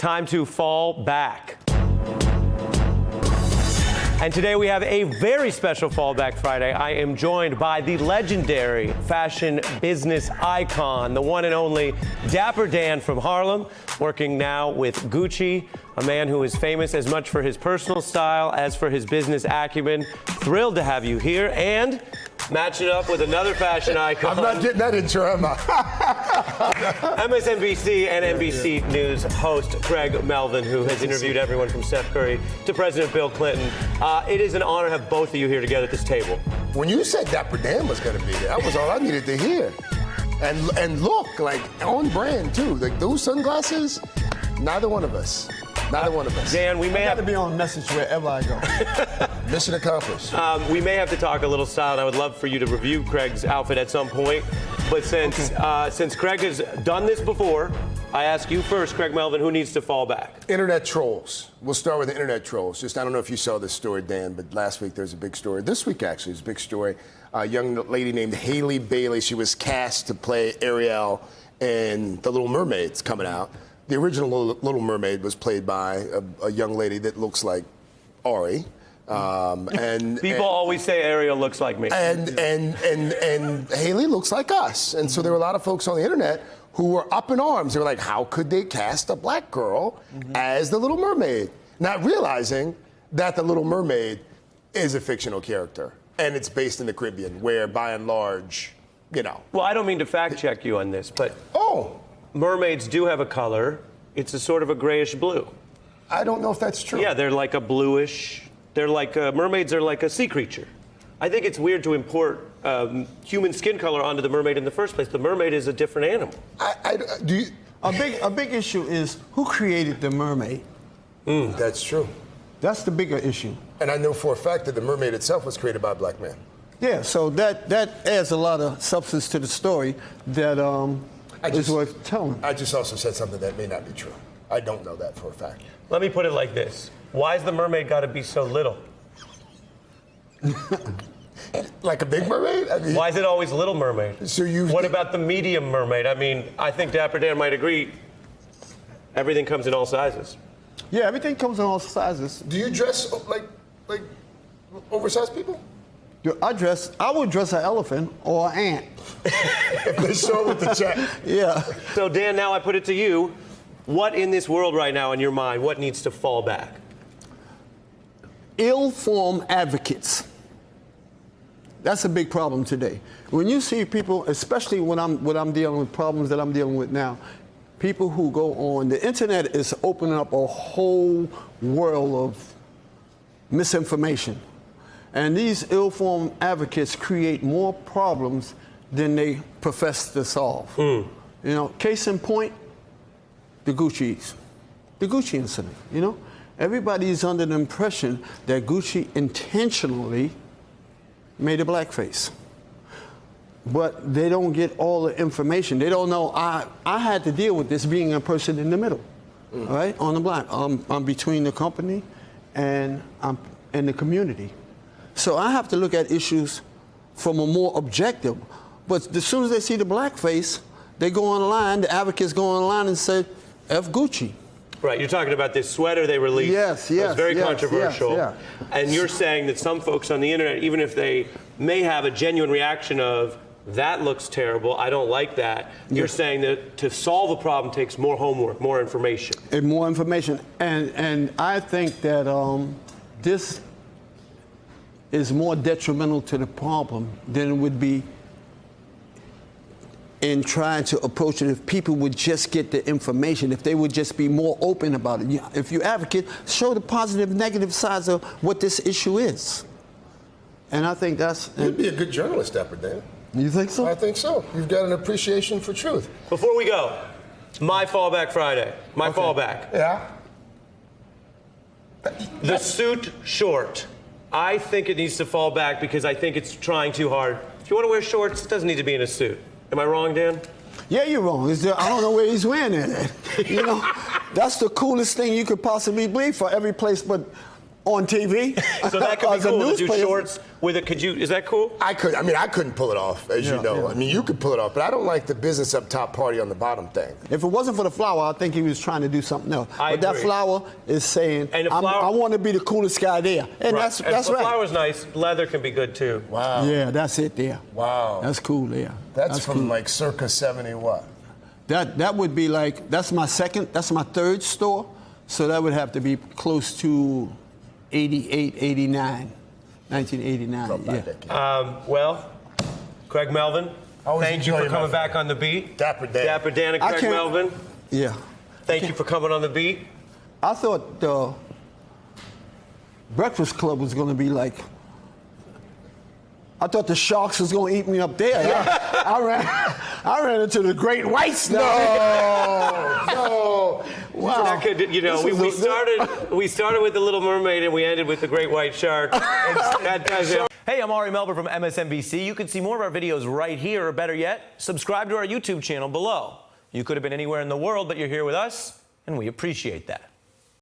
time to fall back. And today we have a very special Fallback Friday. I am joined by the legendary fashion business icon, the one and only Dapper Dan from Harlem, working now with Gucci, a man who is famous as much for his personal style as for his business acumen. Thrilled to have you here and matching up with another fashion icon. I'm not getting that intro, am I? MSNBC and NBC News host Craig Melvin, who has interviewed everyone from Steph Curry to President Bill Clinton. It is an honor to have both of you here together at this table. When you said Dapper Dan was going to be there, that was all I needed to hear. And look, like, on brand, too. Like, those sunglasses, neither one of us. Neither one of us. Dan, we may have to be on message wherever I go. Mission accomplished. We may have to talk a little style, and I would love for you to review Craig's outfit at some point. But since Craig has done this before, I ask you first, Craig Melvin, who needs to fall back? Internet trolls. We'll start with the internet trolls. Just, I don't know if you saw this story, Dan, but last week there's a big story. This week, actually, there's a big story. A young lady named Haley Bailey, she was cast to play Ariel in The Little Mermaid's coming out. The original Little Mermaid was played by a young lady that looks like Ari. People always say Ariel looks like me. And Haley looks like us. And so there were a lot of folks on the internet who were up in arms. They were like, how could they cast a black girl as the Little Mermaid? Not realizing that the Little Mermaid is a fictional character. And it's based in the Caribbean, where by and large, you know. Well, I don't mean to fact check you on this, but mermaids do have a color. It's a sort of a grayish blue. I don't know if that's true. Yeah, they're like a bluish. They're like mermaids are like a sea creature. I think it's weird to import human skin color onto the mermaid in the first place. The mermaid is a different animal. A big issue is who created the mermaid. That's true. That's the bigger issue. And I know for a fact that the mermaid itself was created by a black man. Yeah, so that adds a lot of substance to the story that is worth telling. I just also said something that may not be true. I don't know that for a fact. Let me put it like this. Why's the mermaid got to be so little? Like a big mermaid? I mean, why is it always Little Mermaid? What about the medium mermaid? I mean, I think Dapper Dan might agree. Everything comes in all sizes. Yeah, everything comes in all sizes. Do you dress like oversized people? I would dress an elephant or an ant. If they show with the check. Yeah. So Dan, now I put it to you. What in this world right now, in your mind, what needs to fall back? Ill-formed advocates. That's a big problem today. When you see people, especially when I'm dealing with problems that I'm dealing with now, people who go on, the internet is opening up a whole world of misinformation. And these ill-formed advocates create more problems than they profess to solve. You know, case in point, the Gucci incident, you know? Everybody's under the impression that Gucci intentionally made a blackface. But they don't get all the information. They don't know, I had to deal with this being a person in the middle, right? On the block. I'm between the company and the community. So I have to look at issues from a more objective. But as soon as they see the blackface, they go online, the advocates go online and say, F Gucci. Right, you're talking about this sweater they released. Yes. It's very controversial. Yes. And you're saying that some folks on the internet, even if they may have a genuine reaction of, that looks terrible, I don't like that, you're saying that to solve a problem takes more homework, more information. And more information. And I think that this is more detrimental to the problem than it would be in trying to approach it if people would just get the information, if they would just be more open about it. If you advocate, show the positive, negative sides of what this issue is. And I think that's... You'd be a good journalist, Dapper Dan. You think so? I think so. You've got an appreciation for truth. Before we go, my Fallback Friday, fallback. Yeah? The suit short. I think it needs to fall back because I think it's trying too hard. If you want to wear shorts, it doesn't need to be in a suit. Am I wrong, Dan? Yeah, you're wrong. I don't know where he's wearing it. You know, that's the coolest thing you could possibly believe for every place but on TV. So that could be As a cool to news do player. shorts with it. Is that cool? I couldn't pull it off, as you know. Yeah. I mean, you could pull it off, but I don't like the business up top, party on the bottom thing. If it wasn't for the flower, I think he was trying to do something else. I But that agree. flower is saying, And the I flower- want to be the coolest guy there. And that's And right. the flower's nice. Leather can be good too. Wow. Yeah, that's it there. Wow. That's cool there. That's from cool. like circa 70 what? That would be like, that's my third store. So that would have to be close to 88, 89, 1989. From Yeah. that decade. Well, Craig Melvin, Always thank you enjoy for you, my coming friend. back on the beat. Dapper Dan. Dapper Dan and I Craig can't- Melvin, Yeah. thank you for coming on the beat. I thought the Breakfast Club was going to be like, I thought the Sharks was going to eat me up there. I ran into the Great Whites now. No. Wow. That could, you know, This we is started with the Little Mermaid and we ended with the Great White Shark. That does it. Hey, I'm Ari Melber from MSNBC. You can see more of our videos right here, or better yet, subscribe to our YouTube channel below. You could have been anywhere in the world, but you're here with us, and we appreciate that.